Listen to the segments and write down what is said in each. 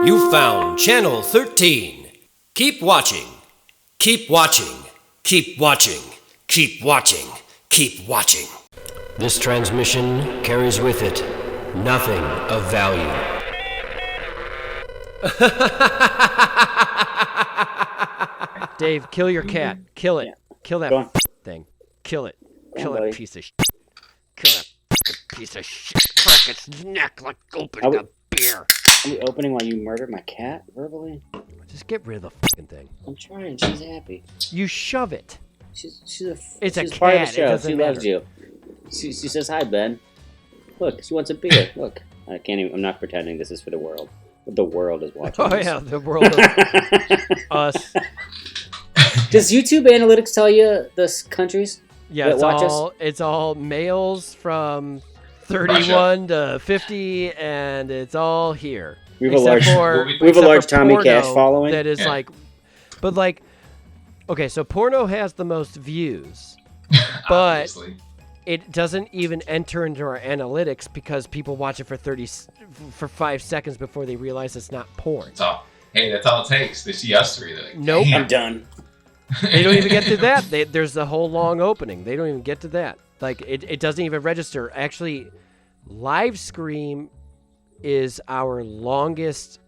You found Channel 13. Keep watching. Keep watching. Keep watching. Keep watching. Keep watching. This transmission carries with it nothing of value. Dave, kill your cat. Kill it. Yeah. Kill Go that on. thing. Kill it. Kill buddy. that piece of shit. Kill that fucking piece of shit. Crack its neck like opening a beer. Are we opening while you murdered my cat verbally? Just get rid of the fucking thing. I'm trying. She's happy. You shove it. She's It's a part of cat, the it show. doesn't She loves matter. you. She says hi, Ben. Look, she wants a beer. Look, I can't even. I'm not pretending this is for the world. The world is watching. Oh this. yeah, the world of us. Does YouTube analytics tell you the countries? Yeah, that it's watch us? it's all males from 31 to 50, and it's all here. We have a large- we we have a large Tommy Cash following. That is but okay, so porno has the most views, but Obviously. it doesn't even enter into our analytics because people watch it for 5 seconds before they realize it's not porn. That's all it takes. They see us three. They're like, Nope. "Damn." I'm done. They don't even get to that. There's the whole long opening. They don't even get to that. Like, it doesn't even register. Actually, live stream is our longest,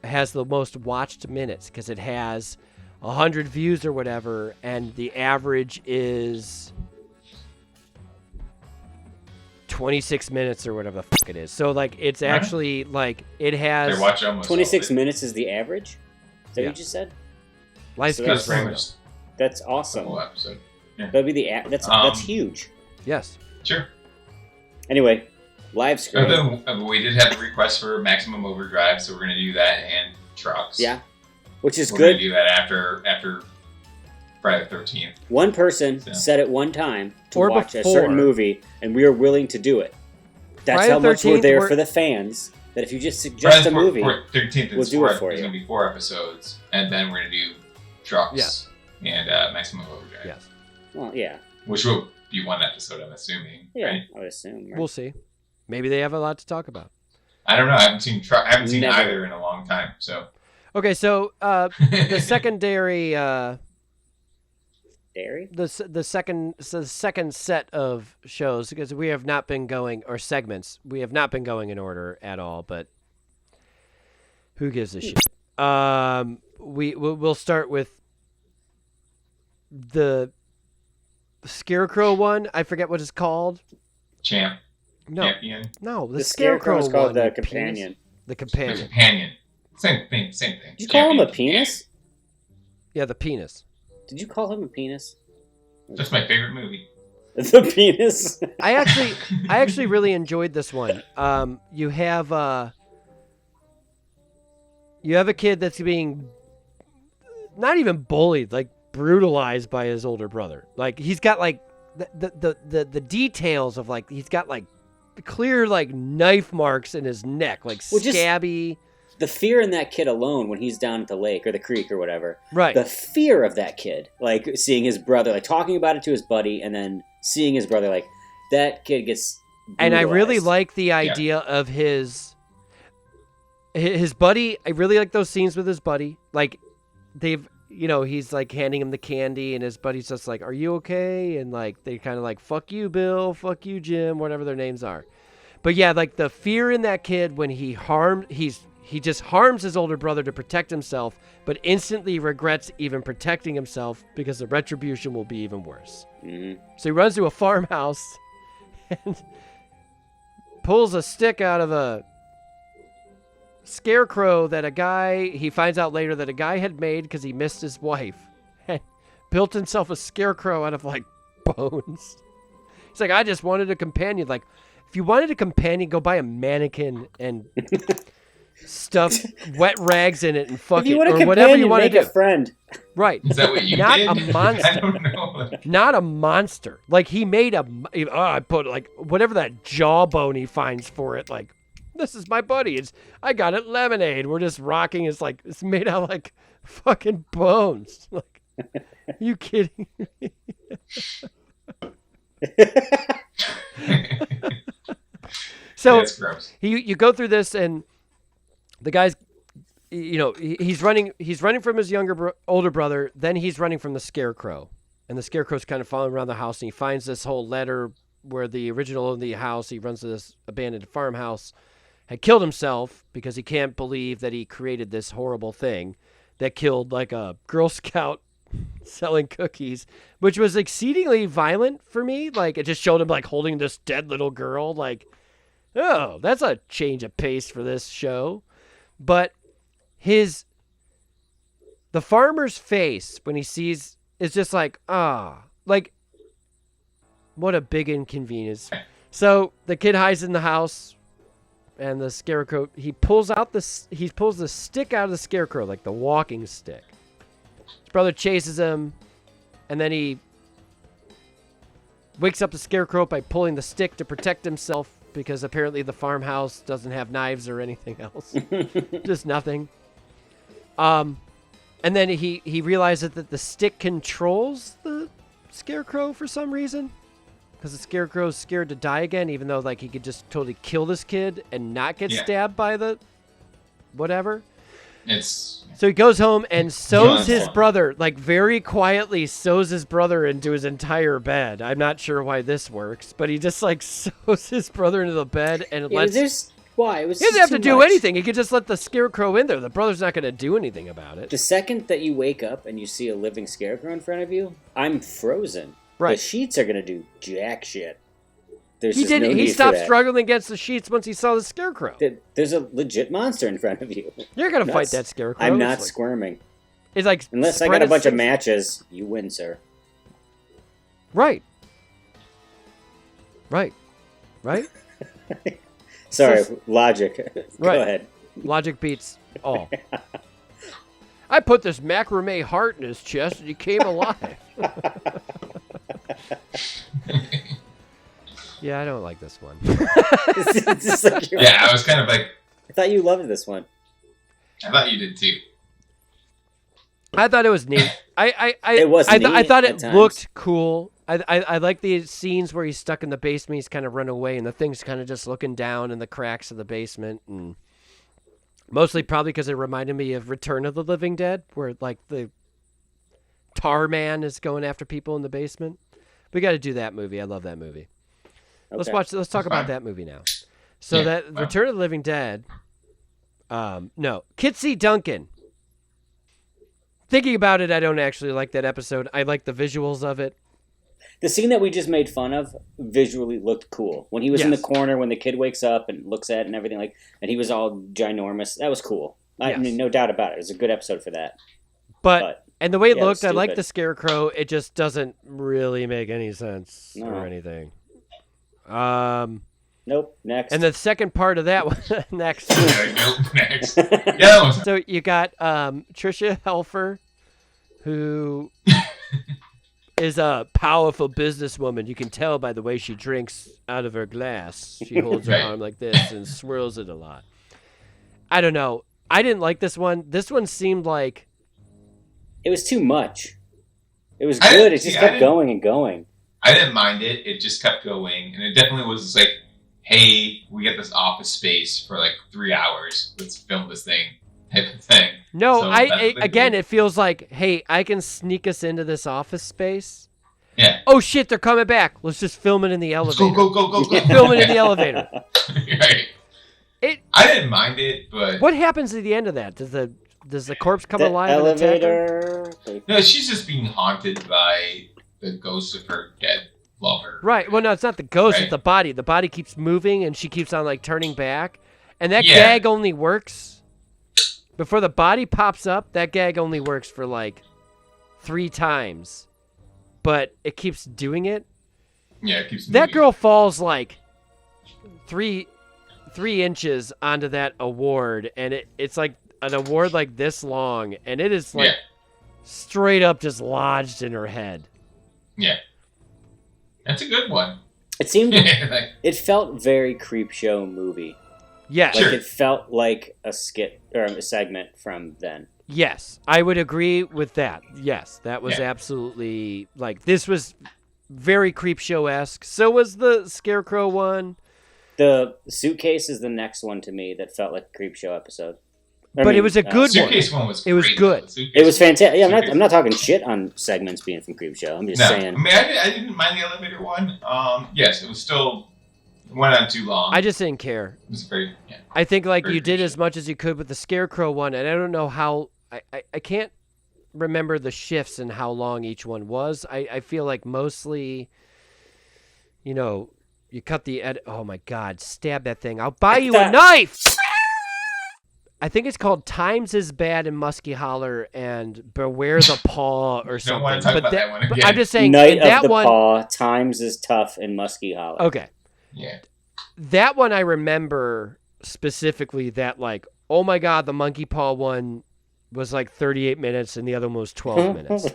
has the most watched minutes because it has 100 views or whatever, and the average is 26 minutes or whatever the fuck it is. So, like, it's actually, like, it has... They watch almost 26 all of it. minutes is the average? Is that what you just said? Live So stream That's is pretty porno. much That's the awesome. whole episode. Yeah. That'd be that's huge. Yes. Sure. Anyway, live stream. We did have a request for maximum overdrive, so we're going to do that and trucks. Yeah, which is We're going good. to do that after Friday the 13th. One person Yeah. said at one time to Or watch a before. certain movie, and we are willing to do it. That's Friday how the much we're 13th, there for the fans. That if you just suggest a Friday movie, 13th we'll do it for There's you. going to be 4 episodes, and then we're going to do trucks Yes. and maximum overdrive. Yes. well, yeah, Which will be one episode, I'm assuming. yeah, Right? I would assume. Right? We'll see. Maybe they have a lot to talk about. I don't know. I haven't seen Never. either in a long time. So Okay, so the secondary... Dairy? the second set of shows, because we have not been going, or segments, we have not been going in order at all, but who gives a shit? We'll start with the Scarecrow one. I forget what it's called. champion. No, the The Scarecrow is called one, the you companion. penis. The The companion. companion. Same thing. Did you call him a Champion. penis? Yeah, the penis. Did you call him a penis? That's my favorite movie. The penis. I actually really enjoyed this one. You have a kid that's being not even bullied, like brutalized by his older brother. Like he's got like the details of like he's got like clear like knife marks in his neck, like scabby. The fear in that kid alone when he's down at the lake or the creek or whatever. Right. The fear of that kid, like seeing his brother, like talking about it to his buddy, and then seeing his brother, like that kid gets. And I really brutalized. like the idea of his buddy. I really like those scenes with his buddy. Like he's like handing him the candy, and his buddy's just like, "Are you okay?" And like they kind of like, "Fuck you, Bill. Fuck you, Jim." Whatever their names are. But yeah, like the fear in that kid when he just harms his older brother to protect himself, but instantly regrets even protecting himself because the retribution will be even worse. Mhm. So he runs to a farmhouse and pulls a stick out of a scarecrow that he finds out later that a guy had made because he missed his wife, and built himself a scarecrow out of like bones. He's like, I just wanted a companion. Like, if you wanted a companion, go buy a mannequin and stuff wet rags in it and fuck If you it, want a or whatever you companion, want to make do. a friend. Right. Is that what you Not did? a monster. I don't know. Not a monster. Like he made I put like whatever that jawbone he finds for it. Like, this is my buddy. I got it lemonade. We're just rocking. It's made out of like fucking bones. Like, you kidding me? So That's gross. you go through this, and the guy's he's running from his older brother. Then he's running from the Scarecrow, and the Scarecrow's kind of following around the house, and he finds this whole letter where the original owner of the house, he runs to this abandoned farmhouse, had killed himself because he can't believe that he created this horrible thing that killed like a Girl Scout selling cookies, which was exceedingly violent for me. Like, it just showed him like holding this dead little girl. Like, oh, that's a change of pace for this show. But the farmer's face when he sees is just like, like, what a big inconvenience. So the kid hides in the house, and the Scarecrow, he pulls the stick out of the Scarecrow, like the walking stick. His brother chases him, and then he wakes up the Scarecrow by pulling the stick to protect himself, because apparently the farmhouse doesn't have knives or anything else. Just nothing. And then he realizes that the stick controls the Scarecrow for some reason. Because the Scarecrow's scared to die again, even though like he could just totally kill this kid and not get stabbed by the whatever. So he goes home and sews his brother, like very quietly sews his brother into his entire bed. I'm not sure why this works, but he just like sews his brother into the bed and lets... Why? It was he doesn't have to do anything. He could just let the Scarecrow in there. The brother's not going to do anything about it. The second that you wake up and you see a living Scarecrow in front of you, I'm frozen. Right. The sheets are going to do jack shit. He stopped struggling against the sheets once he saw the Scarecrow. There's a legit monster in front of you. You're going to fight that Scarecrow. I'm not squirming. It's like, unless I got a bunch of matches, you win, sir. Right. Sorry, logic. Go ahead. Logic beats all. I put this macrame heart in his chest and he came alive. Yeah, I don't like this one. I was kind of like... I thought you loved this one. I thought you did too. I thought it was neat. It was neat I thought it times. looked cool. I like the scenes where he's stuck in the basement. He's kind of run away, and the thing's kind of just looking down in the cracks of the basement. And mostly probably because it reminded me of Return of the Living Dead, where like the tar man is going after people in the basement. We got to do that movie. I love that movie. Okay. Let's talk about that movie now. So Return of the Living Dead. No, Kitsy Duncan. Thinking about it, I don't actually like that episode. I like the visuals of it. The scene that we just made fun of visually looked cool. When he was in the corner, when the kid wakes up and looks at it and everything, and he was all ginormous. That was cool. I mean, no doubt about it. It was a good episode for that. But and the way it looked, I like the Scarecrow. It just doesn't really make any sense or anything. Nope. Next. And the second part of that one, next. Nope. Next. No. So you got Tricia Helfer, who is a powerful businesswoman. You can tell by the way she drinks out of her glass. She holds her arm like this and swirls it a lot. I don't know. I didn't like this one. This one seemed like... It was too much. It was good. It just kept going and going. I didn't mind it. It just kept going. And it definitely was like, hey, we get this office space for like 3 hours. Let's film this thing type of thing. No, so again, it feels like, hey, I can sneak us into this office space. Yeah. Oh, shit, they're coming back. Let's just film it in the elevator. Go. Film it in the elevator. Right. I didn't mind it, but... What happens at the end of that? Does the corpse come alive? Elevator. No, she's just being haunted by the ghost of her dead lover. Right. Well, no, it's not the ghost. It's the body. The body keeps moving, and she keeps on like turning back. And that gag only works before the body pops up. That gag only works for like 3 times, but it keeps doing it. Yeah, it keeps. That girl falls like 3 inches onto that award, and it's like an award like this long, and it is like straight up just lodged in her head. Yeah. That's a good one. It seemed it felt very Creepshow movie. Yes. Like it felt like a skit or a segment from then. Yes, I would agree with that. Yes, that was absolutely like this was very Creepshow-esque. So was the Scarecrow one. The suitcase is the next one to me that felt like a Creepshow episode. But it was a good Suitcase one was It was great, good. It was fantastic. Yeah, I'm not talking shit on segments being from Creepshow. I'm just saying. I mean, I didn't mind the elevator one. Yes, it was still went on too long. I just didn't care. It was very. Yeah, I think like very you did as much as you could with the Scarecrow one, and I don't know how. I can't remember the shifts and how long each one was. I feel like mostly, you cut the edit. Oh my God! Stab that thing! I'll buy you a knife. I think it's called Times is Bad in Muskie Holler and Beware the Paw or something. Don't want to talk about that one again. But I'm just saying, Night of that the one, Paw, Times is Tough in Muskie Holler. Okay. Yeah. That one I remember specifically that like, oh my God, the Monkey Paw one was like 38 minutes and the other one was 12 minutes.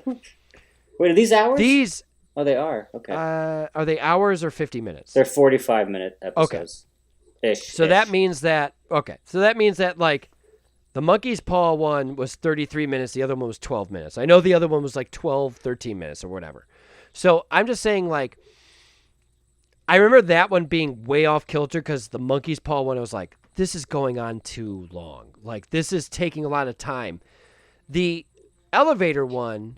Wait, are these hours? These... Oh, they are. Okay. Are they hours or 50 minutes? They're 45-minute episodes. Okay. So that means that... Okay. So that means that like... The Monkey's Paw one was 33 minutes. The other one was 12 minutes. I know the other one was like 12, 13 minutes or whatever. So I'm just saying like, I remember that one being way off kilter because the Monkey's Paw one, I was like, this is going on too long. Like this is taking a lot of time. The elevator one.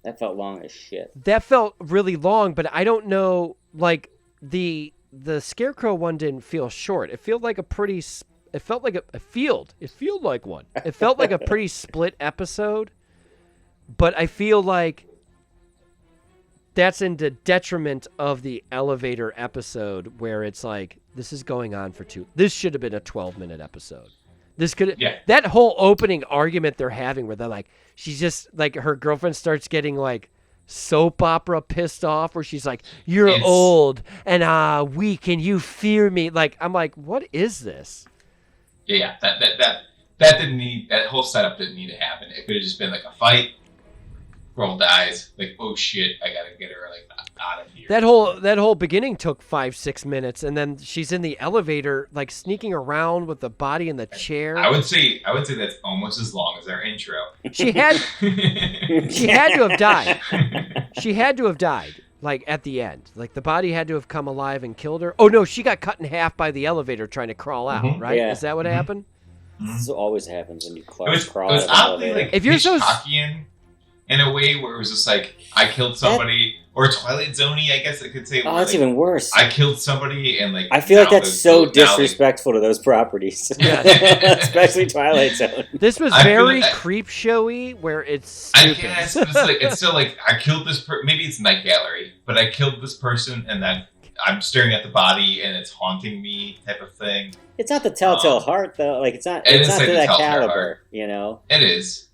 That felt long as shit. That felt really long, but I don't know, like the Scarecrow one didn't feel short. It felt like a pretty... It felt like a field. It felt like one. It felt like a pretty split episode, but I feel like that's in the detriment of the elevator episode where it's like, this is going on for this should have been a 12-minute episode. That whole opening argument they're having where they're like, she's just like, her girlfriend starts getting like soap opera pissed off where she's like, you're old and weak and you fear me. Like, I'm like, what is this? Yeah, that didn't need, that whole setup didn't need to happen. It could have just been like a fight, girl dies, like, oh shit, I gotta get her like out of here. That whole beginning took 5-6 minutes, and then she's in the elevator, like sneaking around with the body in the chair. I would say that's almost as long as our intro. She had to have died. She had to have died. Like, at the end. Like, the body had to have come alive and killed her. Oh, no, she got cut in half by the elevator trying to crawl out, right? Yeah. Is that what happened? This always happens when you crawl. It was oddly, like, if you're so Hitchcockian in a way where it was just like, I killed somebody, or Twilight Zone-y, I guess I could say. Oh, that's even worse. I killed somebody, and like... I feel like that's so disrespectful to those properties. Yeah. Especially Twilight Zone. This was very Creepshow-y, where it's stupid. I guess, but it's still like, I killed this maybe it's Night Gallery, but I killed this person, and then I'm staring at the body, and it's haunting me, type of thing. It's not the Telltale Heart, though. Like, it's not to that caliber, you know? It is.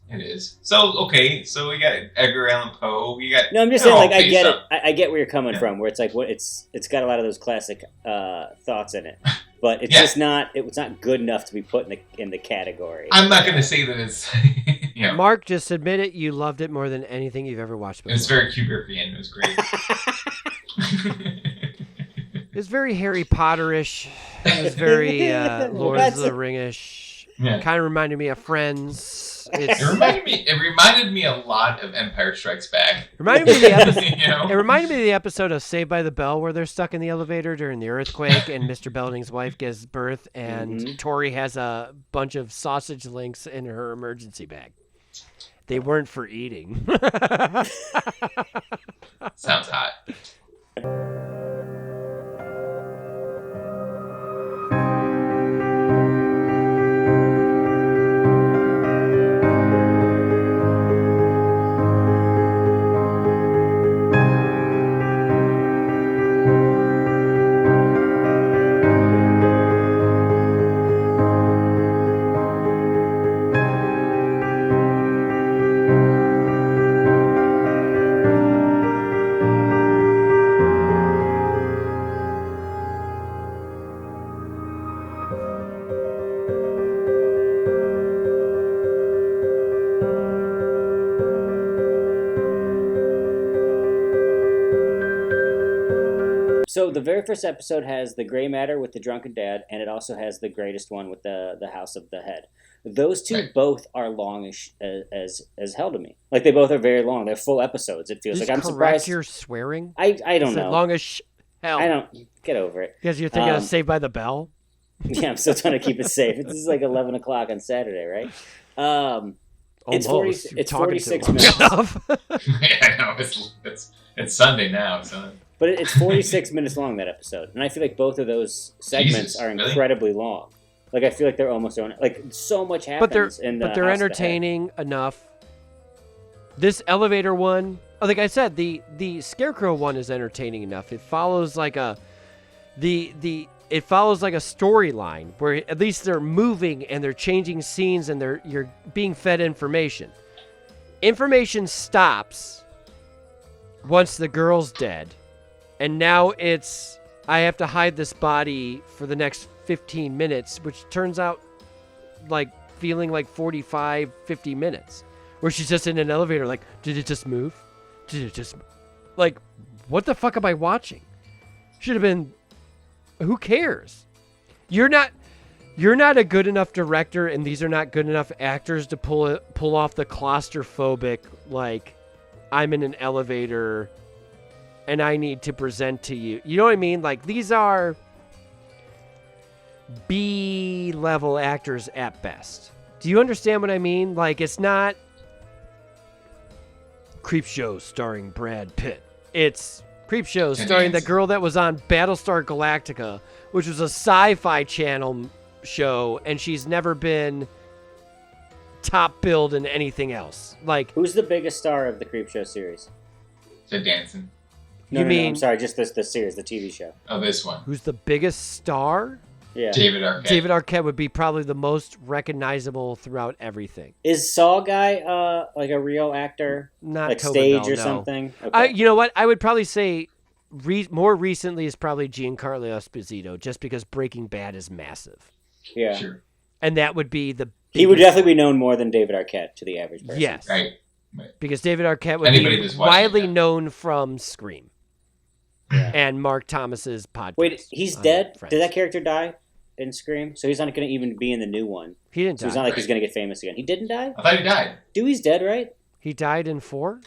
So, okay, so we got Edgar Allan Poe. We got... No, I'm just saying, like, I get it. I get where you're coming from, where it's like, it's got a lot of those classic thoughts in it. But it's just not, it's not good enough to be put in the category. I'm not going to say that it's... Mark, just admit it, you loved it more than anything you've ever watched before. It was very Kubrickian. It was great. It was very Harry Potter-ish. It was very Lord of the Ring-ish. Yeah. Kind of reminded me of Friends. It reminded me a lot of Empire Strikes Back. It reminded me of the episode of Saved by the Bell where they're stuck in the elevator during the earthquake and Mr. Belding's wife gives birth and Tori has a bunch of sausage links in her emergency bag. They weren't for eating. Sounds hot. So the very first episode has the gray matter with the drunken dad, and it also has the greatest one with the House of the Head. Those two both are long as hell to me. Like, they both are very long. They're full episodes. It feels like I'm surprised. You're swearing? I don't know. Long as hell. I don't get over it. Because you're thinking of Saved by the Bell. Yeah, I'm still trying to keep it safe. This is like 11 o'clock on Saturday, right? It's Almost. 40. It's Talking 46 to minutes. Yeah, I know it's Sunday now, so But it's 46 minutes long, that episode, and I feel like both of those segments are incredibly long. Like I feel like they're almost like so much happens. But they're entertaining enough. This elevator one, like I said, the Scarecrow one is entertaining enough. It follows like a it follows like a storyline where at least they're moving and they're changing scenes and you're being fed information. Information stops once the girl's dead, and now it's I have to hide this body for the next 15 minutes, which turns out like feeling like 45, 50 minutes, where she's just in an elevator like, did it just move? Did it just like, what the fuck am I watching? Should have been, who cares? You're not a good enough director, and these are not good enough actors to pull off the claustrophobic, like, I'm in an elevator and I need to present to you. You know what I mean? Like, these are B-level actors at best. Do you understand what I mean? Like, it's not Creepshow starring Brad Pitt. It's Creepshow starring the girl that was on Battlestar Galactica, which was a sci-fi channel show, and she's never been top billed in anything else. Like, who's the biggest star of the Creepshow series? Ted Danson. No, I'm sorry, just the series, the TV show. Oh, this one. Who's the biggest star? Yeah, David Arquette. David Arquette would be probably the most recognizable throughout everything. Is Saw guy like a real actor? Not like Tobin stage Bell, or no. something? Okay. You know what? I would probably say more recently is probably Giancarlo Esposito, just because Breaking Bad is massive. Yeah, sure. And that would be the biggest. He would definitely be known more than David Arquette to the average person. Yes, Right. Because David Arquette would be widely known from Scream and Mark Thomas's podcast. Wait, he's dead? Friends. Did that character die in Scream? So he's not going to even be in the new one. He didn't die. So it's not like he's going to get famous again. He didn't die? I thought he died. Dewey's dead, right? He died in 4?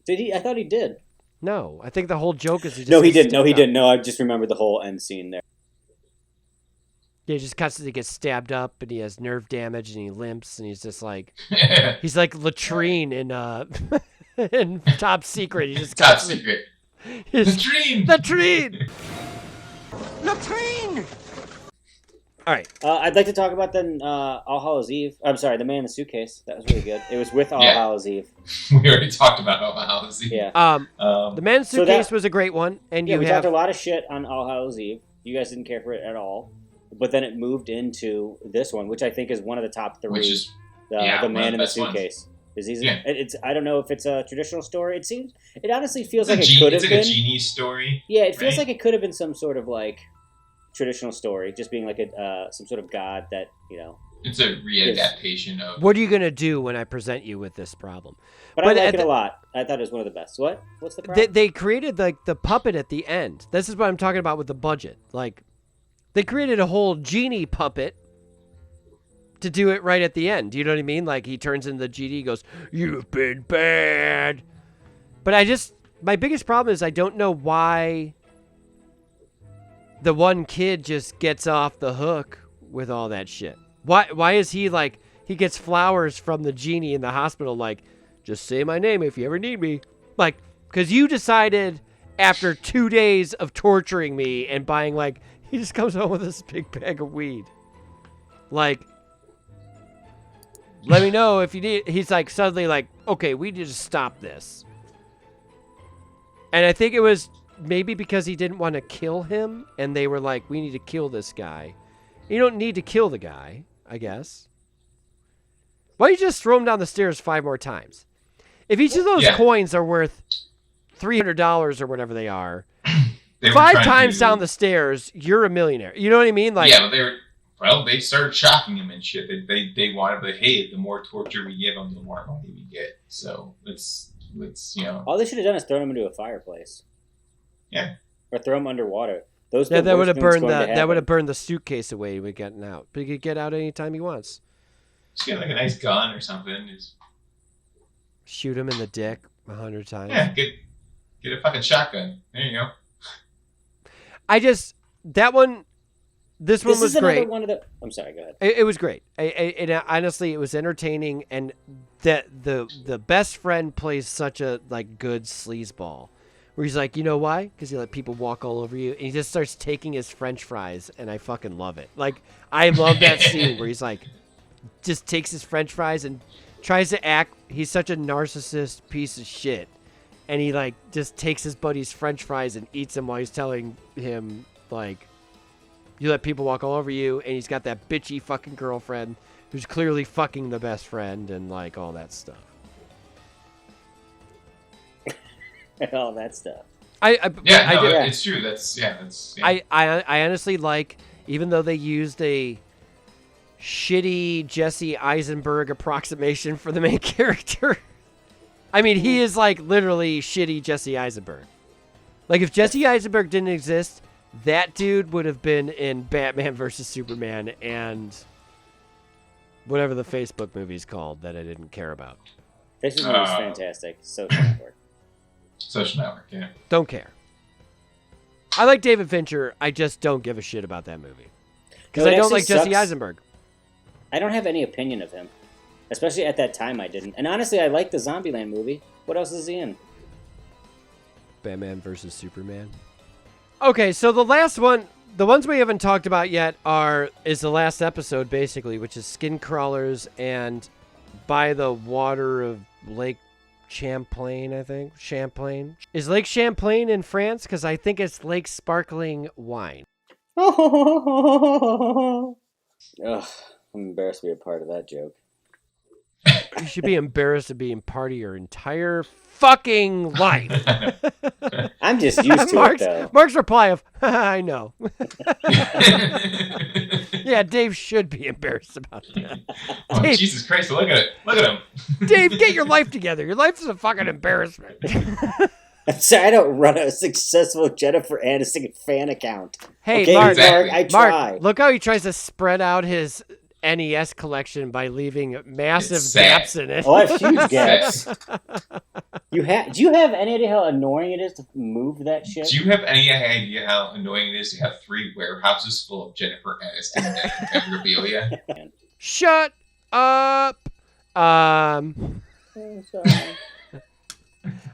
Did he? I thought he did. No, I think the whole joke is he just... No, he didn't. No, he didn't. No, I just remember the whole end scene there. Yeah, he just constantly gets stabbed up, and he has nerve damage, and he limps, and he's just like... he's like Latrine in in Top Secret. He just Top Secret. Latrine! Latrine! Latrine! All right. I'd like to talk about then All Hallows Eve. I'm sorry, The Man in the Suitcase. That was really good. It was with All Hallows Eve. We already talked about All Hallows Eve. Yeah. The Man in the Suitcase was a great one, and we talked a lot of shit on All Hallows Eve. You guys didn't care for it at all, but then it moved into this one, which I think is one of the top 3. Which is The Man in the Suitcase. It's I don't know if it's a traditional story. It honestly feels like it could have been. It's like a genie story. Yeah, it feels like it could have been some sort of like traditional story, just being like some sort of god that, you know. It's a readaptation of... What are you going to do when I present you with this problem? But I like it a lot. I thought it was one of the best. What's the problem? They created like the puppet at the end. This is what I'm talking about with the budget. Like, they created a whole genie puppet to do it right at the end. Do you know what I mean? Like, he turns into the genie, he goes, "You've been bad." But my biggest problem is I don't know why the one kid just gets off the hook with all that shit. Why is he like, he gets flowers from the genie in the hospital, like, just say my name if you ever need me. Like, because you decided after 2 days of torturing me and buying, like, he just comes home with this big bag of weed. Like, let me know if you need. He's like, suddenly like, okay, we need to stop this. And I think it was maybe because he didn't want to kill him, and they were like, we need to kill this guy. You don't need to kill the guy, I guess. Why don't you just throw him down the stairs 5 more times? If each of those coins are worth $300 or whatever they are, 5 times down the stairs, you're a millionaire. You know what I mean? Like, yeah, but they started shocking him and shit. They wanted, like, hey, the more torture we give him, the more money we get. So let's you know. All they should have done is throw him into a fireplace. Yeah. Or throw him underwater. That would have burned the suitcase away when getting out. But he could get out anytime he wants. Just get like a nice gun or something. Just shoot him in the dick 100 times. Yeah, get a fucking shotgun. There you go. That one, This one was great. I'm sorry, go ahead. It was great. Honestly, it was entertaining, and that the best friend plays such a like good sleazeball, where he's like, you know why? Because he let people walk all over you, and he just starts taking his French fries, and I fucking love it. Like, I love that scene where he's like, just takes his French fries and tries to act. He's such a narcissist piece of shit, and he like just takes his buddy's French fries and eats them while he's telling him like, you let people walk all over you, and he's got that bitchy fucking girlfriend who's clearly fucking the best friend and like all that stuff. All that stuff. It's true. That's. I honestly like, even though they used a shitty Jesse Eisenberg approximation for the main character. I mean, he is like literally shitty Jesse Eisenberg. Like, if Jesse Eisenberg didn't exist, that dude would have been in Batman versus Superman and whatever the Facebook movie's called that I didn't care about. Facebook movie was fantastic. Social Network. Social Network, yeah. Don't care. I like David Fincher. I just don't give a shit about that movie. Because I don't like Jesse Eisenberg. I don't have any opinion of him. Especially at that time, I didn't. And honestly, I like the Zombieland movie. What else is he in? Batman versus Superman. Okay, so the last one, the ones we haven't talked about yet is the last episode, basically, which is Skin Crawlers and By the Water of Lake Champlain, I think. Champlain. Is Lake Champlain in France? Because I think it's Lake Sparkling Wine. Ugh, I'm embarrassed to be a part of that joke. You should be embarrassed of being part of your entire fucking life. I'm just used to it, though. Mark's reply of, I know. Yeah, Dave should be embarrassed about that. Oh, Dave, Jesus Christ, look at it. Look at him. Dave, get your life together. Your life is a fucking embarrassment. I'm sorry, I don't run a successful Jennifer Aniston fan account. Hey, okay, Mark, I try. Mark, look how he tries to spread out his NES collection by leaving massive gaps in it. Oh, I have huge gaps. Do you have any idea how annoying it is to move that shit? Do you have any idea how annoying it is to have 3 warehouses full of Jennifer Aniston memorabilia? Shut up. Oh, sorry.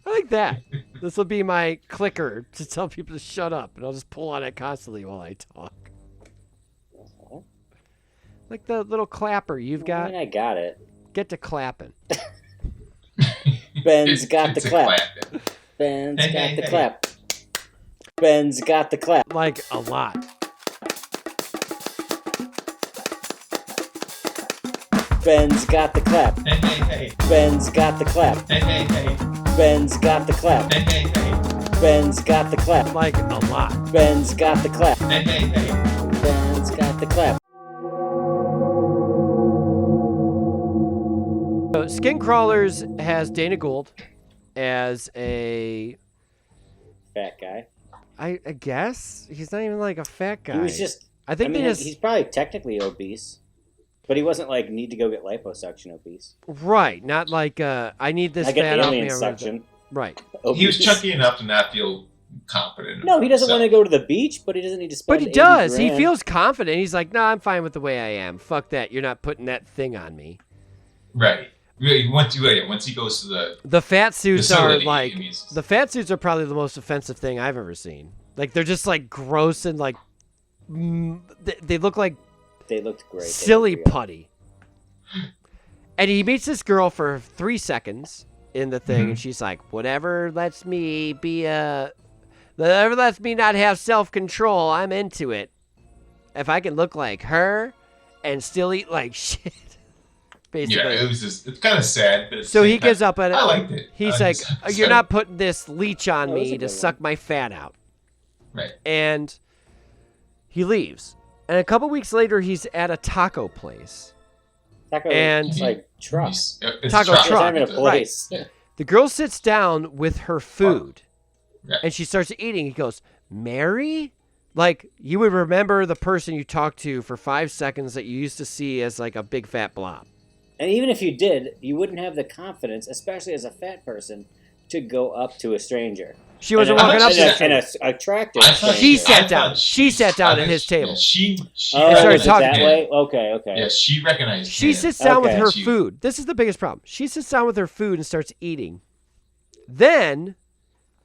I like that. This will be my clicker to tell people to shut up, and I'll just pull on it constantly while I talk. Like the little clapper you've got. I mean, I got it. Get to clapping. Ben's got the clap. Ben's got the clap. Ben's got the clap. Like a lot. Ben's got the clap. Hey, hey, hey. Ben's got the clap. Hey, hey, hey. Ben's got the clap. Hey, hey, hey. Ben's got the clap. Like a lot. Ben's got the clap. Hey, hey, hey. Ben's got the clap. So Skin Crawlers has Dana Gould as a Fat guy. I guess he's not even like a fat guy. He was just. I think he's probably technically obese, but he wasn't like need to go get liposuction obese. Right, not like I need this like fat an off me. alien suction. Right. Obese. He was chunky enough to not feel confident. No, he doesn't want to go to the beach, but he doesn't need to spend. But he does. 80 grand. He feels confident. He's like, "No, I'm fine with the way I am. Fuck that. You're not putting that thing on me." Right. Once he goes to the fat suits facility, are like the fat suits are probably the most offensive thing I've ever seen. Like they're just like gross and like they look like they looked great. Silly putty. And he meets this girl for 3 seconds in the thing, and she's like, "Whatever lets me not have self-control, I'm into it. If I can look like her and still eat like shit." Basically. Yeah, it's kind of sad. But so he gives up on it. I liked it. He's like, "You're not putting this leech on me to suck my fat out." Right. And he leaves. And a couple weeks later, he's at a taco place. Taco truck. Taco truck. Right. The girl sits down with her food, and she starts eating. He goes, "Mary?" Like, you would remember the person you talked to for 5 seconds that you used to see as like a big fat blob. And even if you did, you wouldn't have the confidence, especially as a fat person, to go up to a stranger. She wasn't walking up to his and table. attractive. She sat down. She sat down at his table. She started talking that way. Okay. Yeah, she recognized. She sits down with her food. This is the biggest problem. She sits down with her food and starts eating. Then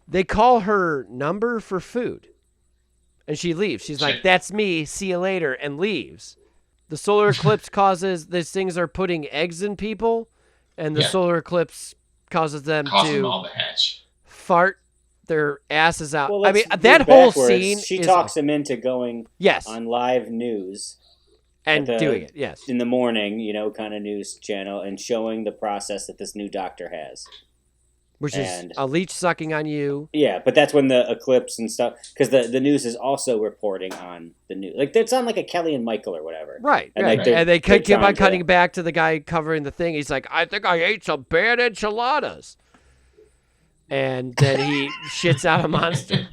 they call her number for food. And she leaves. She's like, "That's me. See you later," and leaves. The solar eclipse causes these things are putting eggs in people, and the solar eclipse causes them to all the hatch. Fart their asses out. Well, I mean, that whole scene. She talks him into going on live news. And doing it, yes. In the morning, kind of news channel, and showing the process that this new doctor has. Which is a leech sucking on you. Yeah, but that's when the eclipse and stuff, because the news is also reporting on the news. Like, it's on like a Kelly and Michael or whatever. Right, and they keep on cutting back to the guy covering the thing. He's like, "I think I ate some bad enchiladas." And then he shits out a monster.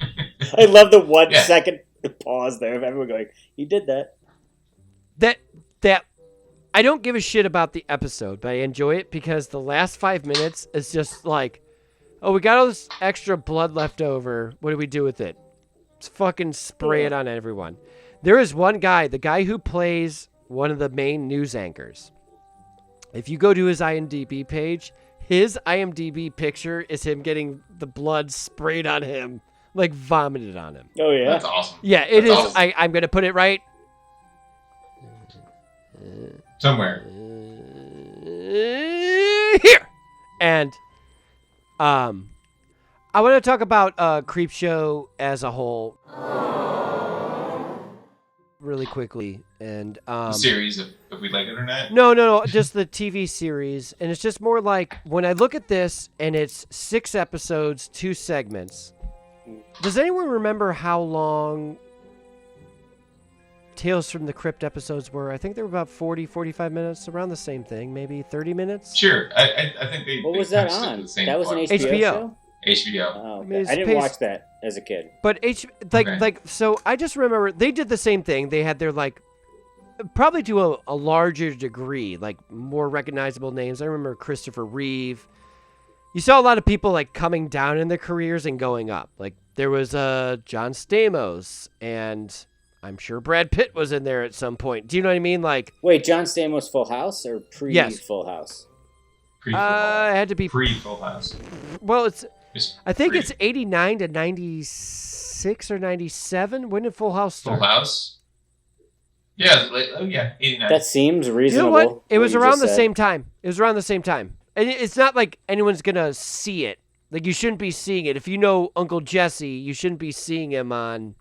I love the 1 second pause there of everyone going, "He did that." That I don't give a shit about the episode, but I enjoy it because the last 5 minutes is just like, oh, we got all this extra blood left over. What do we do with it? Let's fucking spray it on everyone. There is one guy, the guy who plays one of the main news anchors. If you go to his IMDb page, his IMDb picture is him getting the blood sprayed on him, like vomited on him. Oh, yeah? That's awesome. Yeah, it is. Awesome. I'm going to put it right. Somewhere. Here. And I want to talk about Creepshow as a whole really quickly. And the series, if we like it or not? No, just the TV series. And it's just more like, when I look at this and it's 6 episodes, 2 segments, does anyone remember how long Tales from the Crypt episodes were? I think they were about 40, 45 minutes, around the same thing, maybe 30 minutes. Sure. I think they. What was that on? That was an HBO show? HBO. Oh, okay. I didn't watch that as a kid. But so I just remember they did the same thing. They had their probably to a larger degree, like more recognizable names. I remember Christopher Reeve. You saw a lot of people coming down in their careers and going up. Like there was John Stamos, and I'm sure Brad Pitt was in there at some point. Do you know what I mean? Wait, John Stamos Full House or Full House? Pre-Full House. It had to be pre-Full House. Well, I think it's 89 to 96 or 97. When did Full House start? Full House? Yeah, 89. That seems reasonable. You know what? It was around the same time. And it's not like anyone's going to see it. Like, you shouldn't be seeing it. If you know Uncle Jesse, you shouldn't be seeing him on...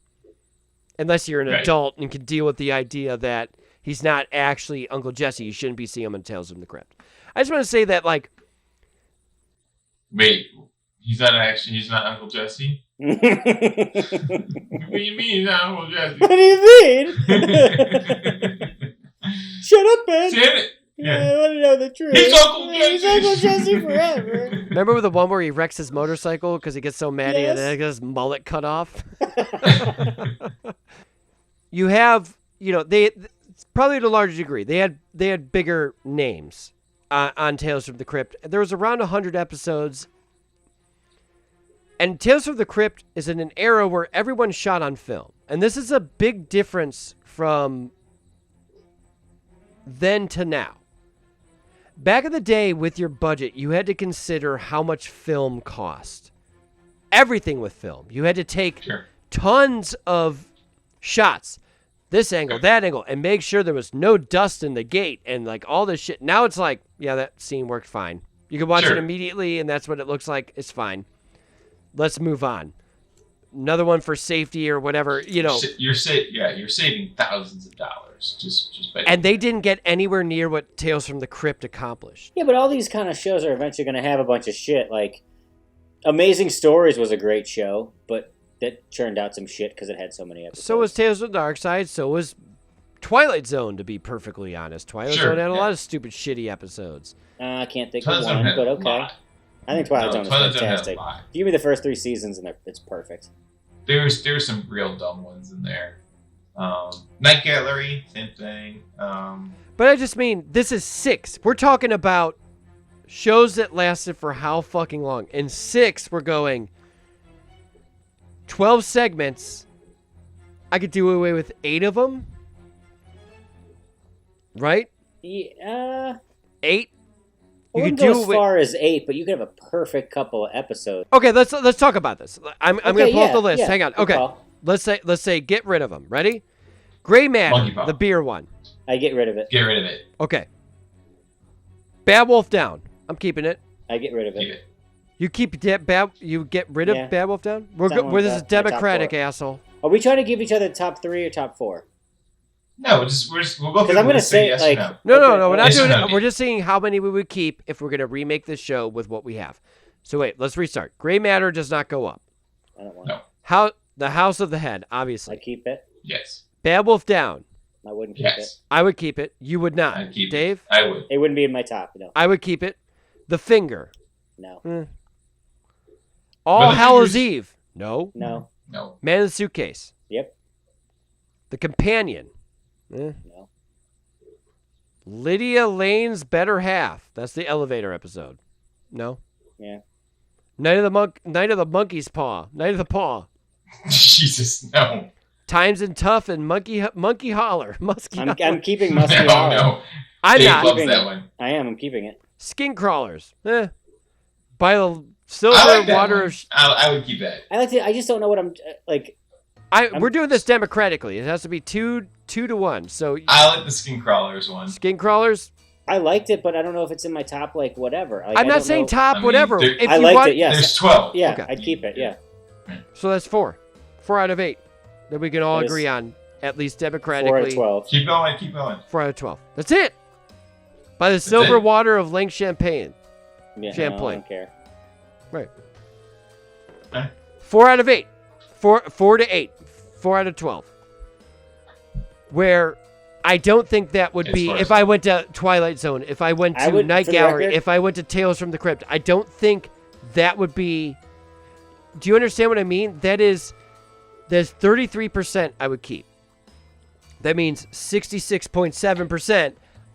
Unless you're an adult and can deal with the idea that he's not actually Uncle Jesse. You shouldn't be seeing him in Tales from the Crypt. I just want to say that, Wait, he's not Uncle Jesse? What do you mean he's not Uncle Jesse? What do you mean? Shut up, Ben. Damn it. Yeah. I want to know the truth. He's Uncle Jesse. He's Uncle Jesse forever. Remember the one where he wrecks his motorcycle because he gets so mad he has his mullet cut off? You have, they probably to a larger degree. They had bigger names on Tales from the Crypt. There was around 100 episodes. And Tales from the Crypt is in an era where everyone shot on film. And this is a big difference from then to now. Back in the day, with your budget, you had to consider how much film cost. Everything with film. You had to take tons of shots, this angle, that angle, and make sure there was no dust in the gate and all this shit. Now it's that scene worked fine. You can watch it immediately, and that's what it looks like. It's fine. Let's move on. Another one for safety or whatever, You're saving thousands of dollars just by. And they didn't get anywhere near what Tales from the Crypt accomplished. Yeah, but all these kind of shows are eventually going to have a bunch of shit. Amazing Stories was a great show, but that churned out some shit because it had so many episodes. So was Tales of the Dark Side. So was Twilight Zone, to be perfectly honest. Twilight Zone had a lot of stupid, shitty episodes. I can't think of one, but okay. I think Twilight Zone was fantastic. Give me the first 3 seasons, and it's perfect. There's some real dumb ones in there. Night Gallery, same thing. But I just mean, this is 6. We're talking about shows that lasted for how fucking long? In 6, we're going, 12 segments. I could do away with 8 of them. Right? Yeah. 8? I wouldn't go as far as 8, but you could have a perfect couple of episodes. Okay, let's talk about this. I'm going to pull up the list. Hang on. Okay. Call. Let's say get rid of them. Ready? Gray Matter, the beer one. I get rid of it. Get rid of it. Okay. Bad Wolf Down. I'm keeping it. I get rid of it. Keep it. You you get rid of Bad Wolf Down? This is democratic, asshole. Are we trying to give each other top 3 or top 4? No, we'll go through the list and yes or no. No, we're not doing no. it. We're just seeing how many we would keep if we're going to remake this show with what we have. So wait, let's restart. Gray Matter does not go up. I don't want it. The House of the Head, obviously. I keep it. Yes. Bad Wolf Down. I wouldn't keep it. I would keep it. You would not. I'd keep Dave? it. I would. It wouldn't be in my top, no. I would keep it. The Finger. No. All Hallows Eve. No. No. Man in the Suitcase. Yep. The Companion. No. Lydia Lane's Better Half. That's the elevator episode. No. Yeah. Night of the Monkey's Paw. Night of the Paw. Jesus, no. Times and Tough and Monkey Holler. I'm keeping Musky Holler. No. I'm Dave not. loves that one. I am. I'm keeping it. Skin Crawlers. By the Silver Water of... I would keep that. I like to. I just don't know what I'm like. We're doing this democratically. It has to be 2 to 1. So I like the Skin Crawlers one. Skin Crawlers. I liked it, but I don't know if it's in my top. Like whatever. Like, I'm not saying top whatever. If I you liked want, it. Yes. There's 12. Yeah, Okay. I'd keep it. Yeah. So that's 4. 4 out of 8. That we can all agree on, at least democratically. 4 out of 12. Keep going. 4 out of 12. That's it. By the Silver Water of Lake Champagne. Yeah, Champlain. No, I don't care. Right. Okay. 4 out of 8. 4 to 8. 4 out of 12. Where I don't think that would be if I went to Twilight Zone, if I went to Night Gallery, if I went to Tales from the Crypt. I don't think that would be. Do you understand what I mean? There's 33% I would keep. That means 66.7%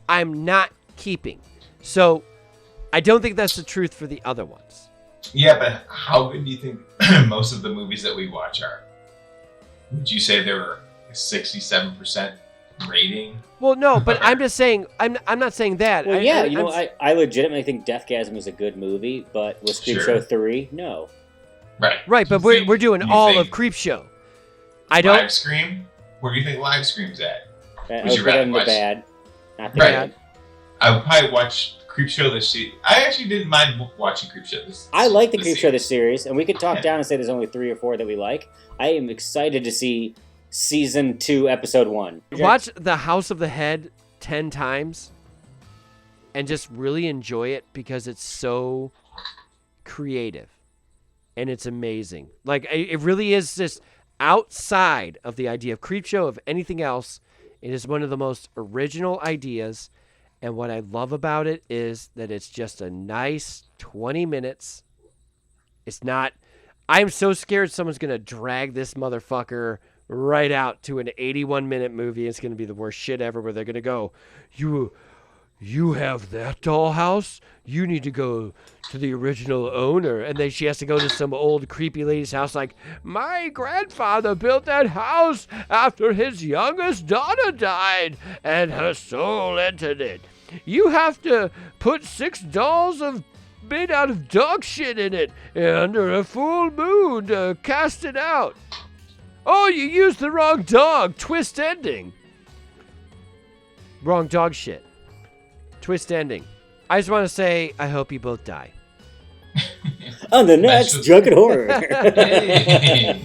I'm not keeping. So I don't think that's the truth for the other ones. Yeah, but how good do you think most of the movies that we watch are? Would you say they were a 67% rating? Well, no, but I'm just saying, I'm not saying that. Well, I legitimately think Deathgasm is a good movie, but was Creepshow 3? No. Right, but we're doing all of Creepshow. Live Scream? Where do you think Live Scream's at? Would you rather watch? Bad. Not the bad. I would probably watch Creepshow this year. I actually didn't mind watching Creepshow this I like the Creepshow this series, and we could talk down and say there's only 3 or 4 that we like. I am excited to see Season 2, Episode 1. Watch The House of the Head 10 times and just really enjoy it because it's so creative and it's amazing. Like, it really is just outside of the idea of Creepshow, of anything else. It is one of the most original ideas. And what I love about it is that it's just a nice 20 minutes. It's not... I'm so scared someone's going to drag this motherfucker right out to an 81-minute movie. It's going to be the worst shit ever, where they're going to go, you have that dollhouse? You need to go to the original owner. And then she has to go to some old creepy lady's house like, my grandfather built that house after his youngest daughter died, and her soul entered it. You have to put 6 dolls made out of dog shit in it under a full moon to cast it out. Oh, you used the wrong dog. Twist ending. Wrong dog shit. Twist ending. I just want to say, I hope you both die. On the next Drunken Horror. Hey.